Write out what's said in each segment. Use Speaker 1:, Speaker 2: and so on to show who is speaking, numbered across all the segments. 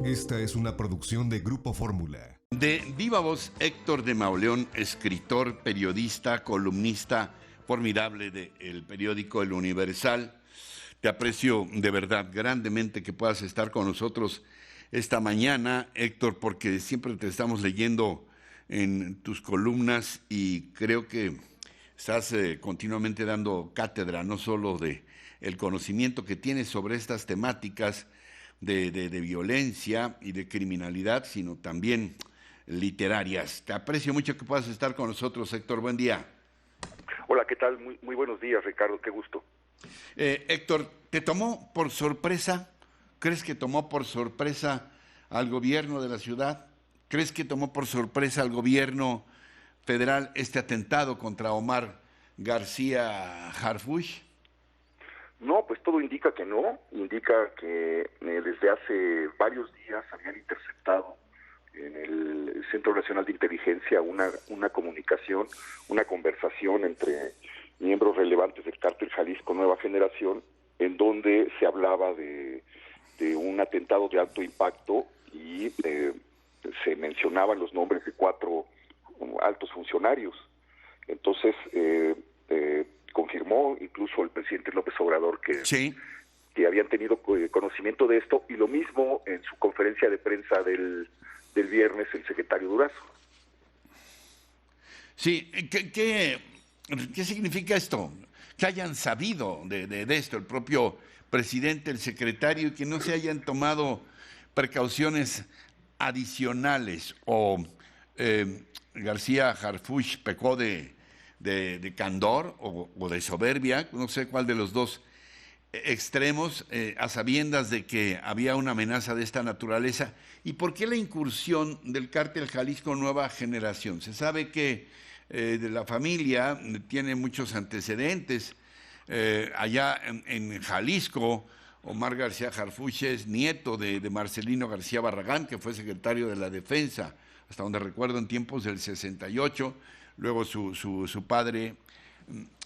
Speaker 1: Esta es una producción de Grupo Fórmula.
Speaker 2: De viva voz, Héctor de Mauleón, escritor, periodista, columnista formidable del periódico El Universal. Te aprecio de verdad grandemente que puedas estar con nosotros esta mañana, Héctor, porque siempre te estamos leyendo en tus columnas y creo que estás continuamente dando cátedra, no solo de el conocimiento que tienes sobre estas temáticas de violencia y de criminalidad, sino también literarias. Te aprecio mucho que puedas estar con nosotros, Héctor. Buen día.
Speaker 3: Hola, ¿qué tal? Muy buenos días, Ricardo. Qué gusto.
Speaker 2: Héctor, ¿te tomó por sorpresa? ¿Crees que tomó por sorpresa al gobierno de la ciudad? ¿Crees que tomó por sorpresa al gobierno federal este atentado contra Omar García Harfuch?
Speaker 3: No, pues todo indica que no. Indica que desde hace varios días habían interceptado en el Centro Nacional de Inteligencia una comunicación, una conversación entre miembros relevantes del Cártel Jalisco Nueva Generación, en donde se hablaba de un atentado de alto impacto y se mencionaban los nombres de 4 altos funcionarios. Entonces, confirmó incluso el presidente López Obrador que habían tenido conocimiento de esto, y lo mismo en su conferencia de prensa del viernes el secretario Durazo.
Speaker 2: Sí, ¿qué significa esto? Que hayan sabido de esto el propio presidente, el secretario, y que no se hayan tomado precauciones adicionales, o García Harfuch pecó de candor o de soberbia, no sé cuál de los dos extremos, a sabiendas de que había una amenaza de esta naturaleza. ¿Y por qué la incursión del Cártel Jalisco Nueva Generación? Se sabe que de la familia tiene muchos antecedentes. Allá en Jalisco, Omar García Harfuch es nieto de Marcelino García Barragán, que fue secretario de la Defensa, hasta donde recuerdo, en tiempos del 68. Luego su padre,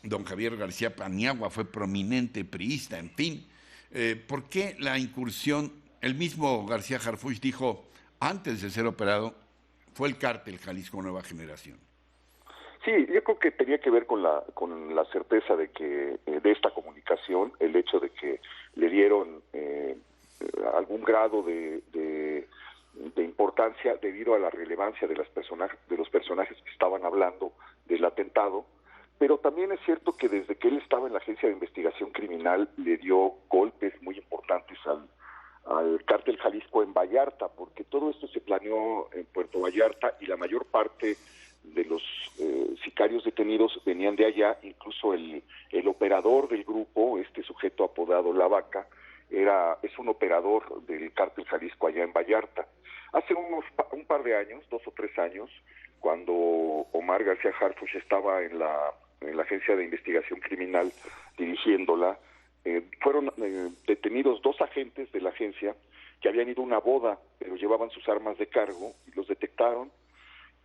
Speaker 2: don Javier García Paniagua, fue prominente priista, en fin. ¿Por qué la incursión? El mismo García Harfuch dijo, antes de ser operado, fue el Cártel Jalisco Nueva Generación.
Speaker 3: Sí, yo creo que tenía que ver con la certeza de que de esta comunicación, el hecho de que le dieron algún grado de importancia debido a la relevancia de los personajes que estaban hablando del atentado, pero también es cierto que desde que él estaba en la Agencia de Investigación Criminal le dio golpes muy importantes al Cártel Jalisco en Vallarta, porque todo esto se planeó en Puerto Vallarta y la mayor parte de los sicarios detenidos venían de allá. Incluso el operador del grupo, este sujeto apodado La Vaca, es un operador del Cártel Jalisco allá en Vallarta. Hace un par de años, 2 o 3 años, cuando Omar García Harfuch estaba en la Agencia de Investigación Criminal dirigiéndola, fueron detenidos 2 agentes de la agencia que habían ido a una boda, pero llevaban sus armas de cargo, y los detectaron,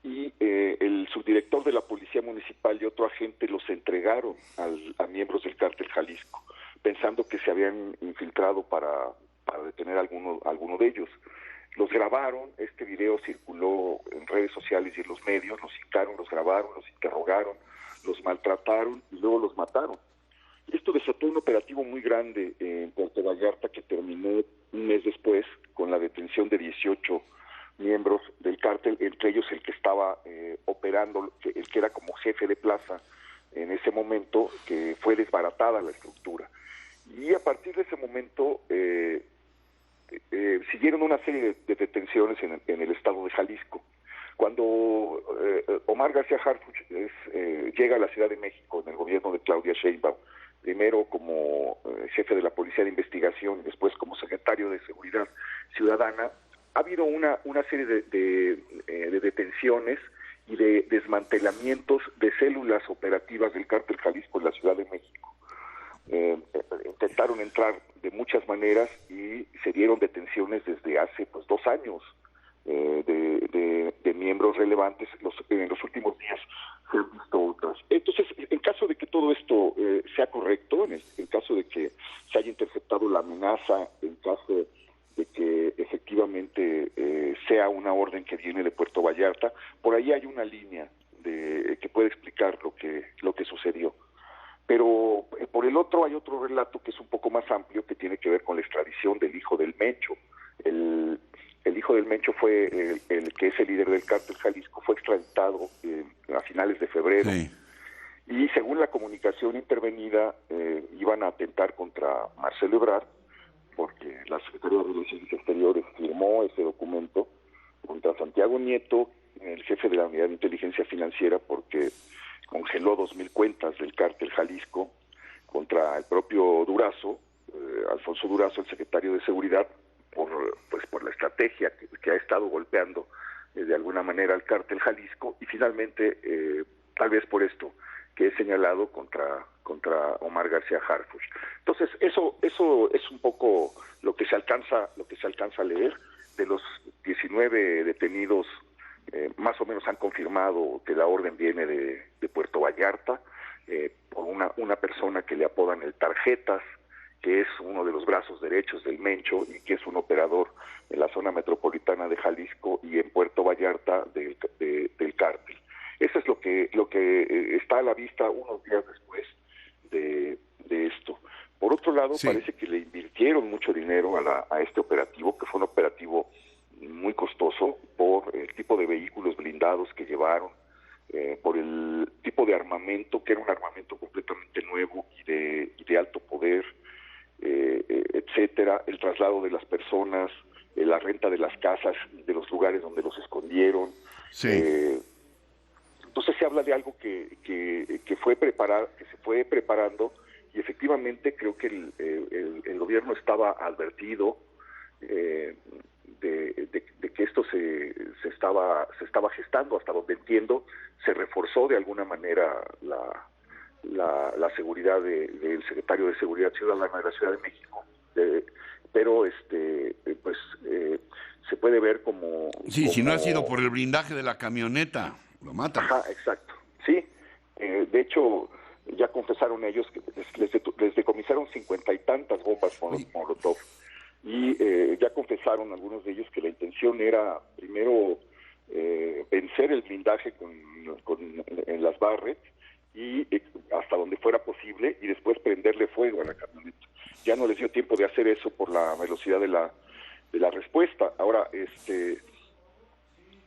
Speaker 3: y el subdirector de la Policía Municipal y otro agente los entregaron a miembros del Cártel Jalisco, pensando que se habían infiltrado para detener alguno de ellos. Los grabaron, este video circuló en redes sociales y en los medios, los citaron, los grabaron, los interrogaron, los maltrataron y luego los mataron. Esto desató un operativo muy grande en Puerto Vallarta que terminó un mes después con la detención de 18 miembros del cártel, entre ellos el que estaba operando, el que era como jefe de plaza en ese momento, que fue desbaratada la estructura. Y a partir de ese momento siguieron una serie de detenciones en el estado de Jalisco. Cuando Omar García Harfuch llega a la Ciudad de México en el gobierno de Claudia Sheinbaum, primero como jefe de la Policía de Investigación y después como secretario de Seguridad Ciudadana, ha habido una serie de detenciones y de desmantelamientos de células operativas del Cártel Jalisco en la Ciudad de México. Intentaron entrar de muchas maneras y se dieron detenciones desde hace 2 años de miembros relevantes. En los últimos días se han visto otras. Entonces, en caso de que todo esto sea correcto, en caso de que se haya interceptado la amenaza, en caso de que efectivamente sea una orden que viene de Puerto Vallarta. Por ahí hay una línea que puede explicar lo que sucedió. Pero por el otro hay otro relato que es un poco más amplio, que tiene que ver con la extradición del hijo del Mencho. El hijo del Mencho fue el que es el líder del cártel Jalisco, fue extraditado a finales de febrero.
Speaker 2: Sí.
Speaker 3: Y según la comunicación intervenida, iban a atentar contra Marcelo Ebrard, porque la Secretaría de Relaciones Exteriores firmó ese documento, contra Santiago Nieto, el jefe de la Unidad de Inteligencia Financiera, porque congeló 2,000 cuentas del cártel Jalisco, contra el propio Durazo, Alfonso Durazo, el secretario de Seguridad, por la estrategia que ha estado golpeando de alguna manera al cártel Jalisco, y finalmente, tal vez por esto, que he señalado contra Omar García Harfuch. Entonces, eso es un poco lo que se alcanza a leer. De los 19 detenidos, más o menos han confirmado que la orden viene de Puerto Vallarta, por una persona que le apodan el Tarjetas, que es uno de los brazos derechos del Mencho y que es un operador en la zona metropolitana de Jalisco y en Puerto Vallarta del cártel. Eso es lo que está a la vista unos días después de esto. Por otro lado,
Speaker 2: sí,
Speaker 3: parece que le invirtieron mucho dinero a este operativo, que fue un operativo muy costoso, por el tipo de vehículos blindados que llevaron, por el tipo de armamento, que era un armamento completamente nuevo y de alto poder, etcétera, el traslado de las personas, la renta de las casas, de los lugares donde los escondieron.
Speaker 2: sí.
Speaker 3: Entonces se habla de algo que se fue preparando, y efectivamente creo que el gobierno estaba advertido de que esto se estaba gestando. Hasta donde entiendo, se reforzó de alguna manera la seguridad del secretario de Seguridad Ciudadana de la Ciudad de México, pero se puede ver como...
Speaker 2: Sí, si no ha sido por el blindaje de la camioneta, lo matan.
Speaker 3: Ajá, exacto. Sí, de hecho, ya confesaron ellos que les decomisaron 50 y tantas bombas Molotov, y ya confesaron algunos de ellos que la intención era primero vencer el blindaje en las Barrett, y hasta donde fuera posible, y después prenderle fuego a la camioneta. Ya no les dio tiempo de hacer eso por la velocidad de la respuesta. Ahora,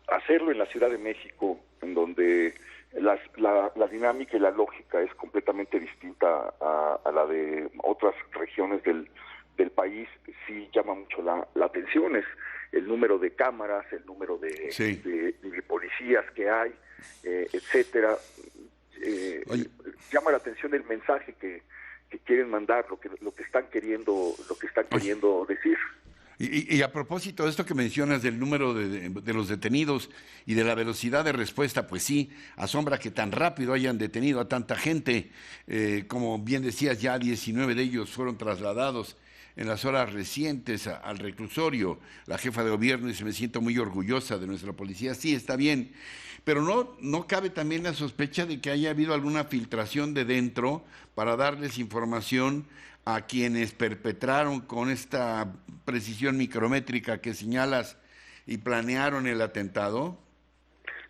Speaker 3: hacerlo en la Ciudad de México, en donde la dinámica y la lógica es completamente distinta a la de otras regiones del país, sí llama mucho la atención. Es el número de cámaras, el número de policías que hay, etcétera. Llama la atención el mensaje que quieren mandar, lo que están queriendo decir.
Speaker 2: Y a propósito de esto que mencionas del número de los detenidos y de la velocidad de respuesta, pues sí, asombra que tan rápido hayan detenido a tanta gente. Como bien decías, ya 19 de ellos fueron trasladados en las horas recientes al reclusorio. La jefa de gobierno dice: me siento muy orgullosa de nuestra policía. Sí, está bien, pero no cabe también la sospecha de que haya habido alguna filtración de dentro para darles información a quienes perpetraron con esta precisión micrométrica que señalas y planearon el atentado.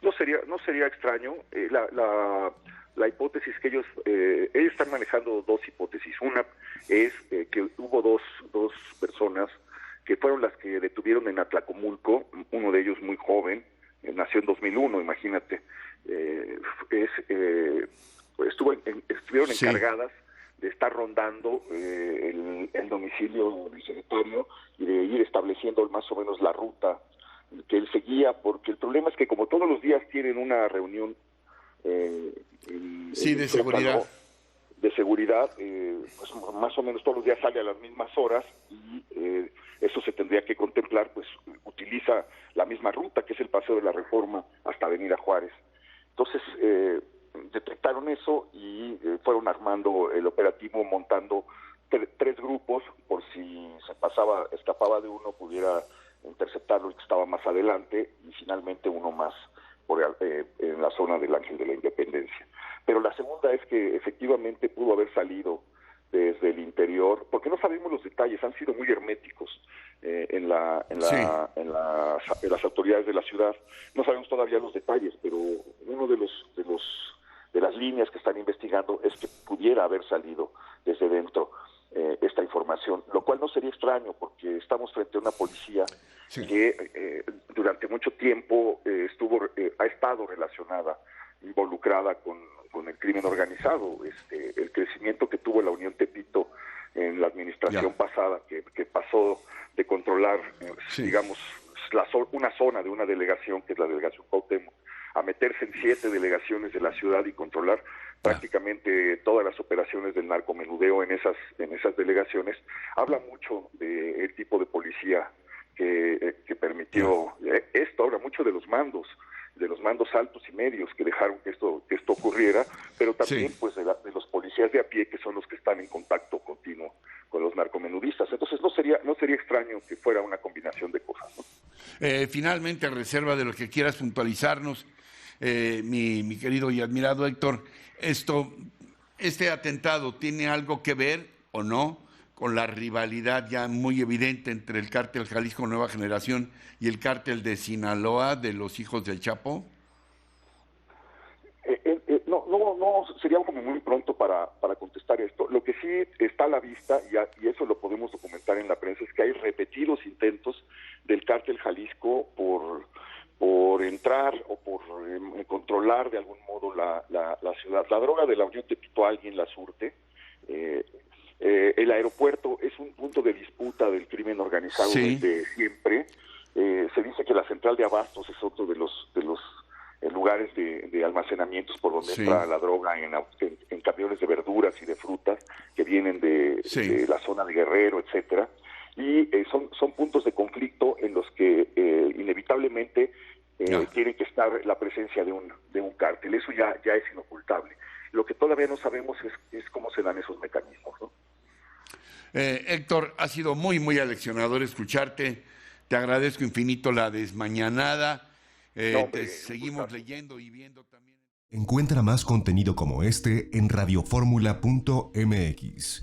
Speaker 3: No sería extraño. La hipótesis que ellos están manejando, dos hipótesis. Una es que hubo dos personas que fueron las que detuvieron en Atlacomulco, uno de ellos muy joven, nació en 2001, imagínate. Estuvieron encargadas de estar rondando el domicilio del secretario y de ir estableciendo más o menos la ruta que él seguía, porque el problema es que como todos los días tienen una reunión
Speaker 2: de seguridad.
Speaker 3: De seguridad, pues más o menos todos los días sale a las mismas horas, y eso se tendría que contemplar, pues utiliza la misma ruta, que es el Paseo de la Reforma hasta Avenida Juárez. Entonces, detectaron eso y fueron armando el operativo, montando tres grupos, por si escapaba de uno, pudiera interceptarlo el que estaba más adelante, y finalmente uno más en la zona del Ángel de la Independencia. Pero la segunda es que efectivamente pudo haber salido desde el interior, porque no sabemos los detalles, han sido muy herméticos en las autoridades de la ciudad. No sabemos todavía los detalles, pero uno de las líneas que están investigando es que pudiera haber salido desde dentro esta información, lo cual no sería extraño porque estamos frente a una policía que durante mucho tiempo ha estado relacionada, involucrada con el crimen organizado. El crecimiento que tuvo la Unión Tepito en la administración pasada, que pasó de controlar, digamos, una zona de una delegación, que es la delegación Cuauhtémoc, a meterse en 7 delegaciones de la ciudad y controlar prácticamente todas las operaciones del narcomenudeo en esas delegaciones, habla mucho del tipo de policía que permitió esto. Ahora, mucho de los mandos altos y medios que dejaron que esto ocurriera, pero también pues de los policías de a pie, que son los que están en contacto continuo con los narcomenudistas. Entonces no sería extraño que fuera una combinación de cosas, ¿no?
Speaker 2: Finalmente, a reserva de lo que quieras puntualizarnos, mi querido y admirado Héctor, ¿este atentado tiene algo que ver o no con la rivalidad ya muy evidente entre el cártel Jalisco Nueva Generación y el cártel de Sinaloa de los hijos del Chapo?
Speaker 3: No, sería como muy pronto para contestar esto. Lo que sí está a la vista, y eso lo podemos documentar en la prensa, es que hay repetidos intentos del cártel Jalisco por entrar o por controlar de algún modo la ciudad. La droga de la Unión Tepito alguien la surte. El aeropuerto es un punto de disputa del crimen organizado desde siempre. Se dice que la central de abastos es otro de los lugares de almacenamientos por donde entra la droga en camiones de verduras y de frutas que vienen de la zona de Guerrero, etcétera. Y son puntos de conflicto en los que inevitablemente tiene que estar la presencia de un cártel. Eso ya es inocultable. Lo que todavía no sabemos es cómo se dan esos mecanismos, ¿no?
Speaker 2: Héctor, ha sido muy, muy aleccionador escucharte. Te agradezco infinito la desmañanada. Seguimos leyendo y viendo también.
Speaker 1: Encuentra más contenido como este en radioformula.mx.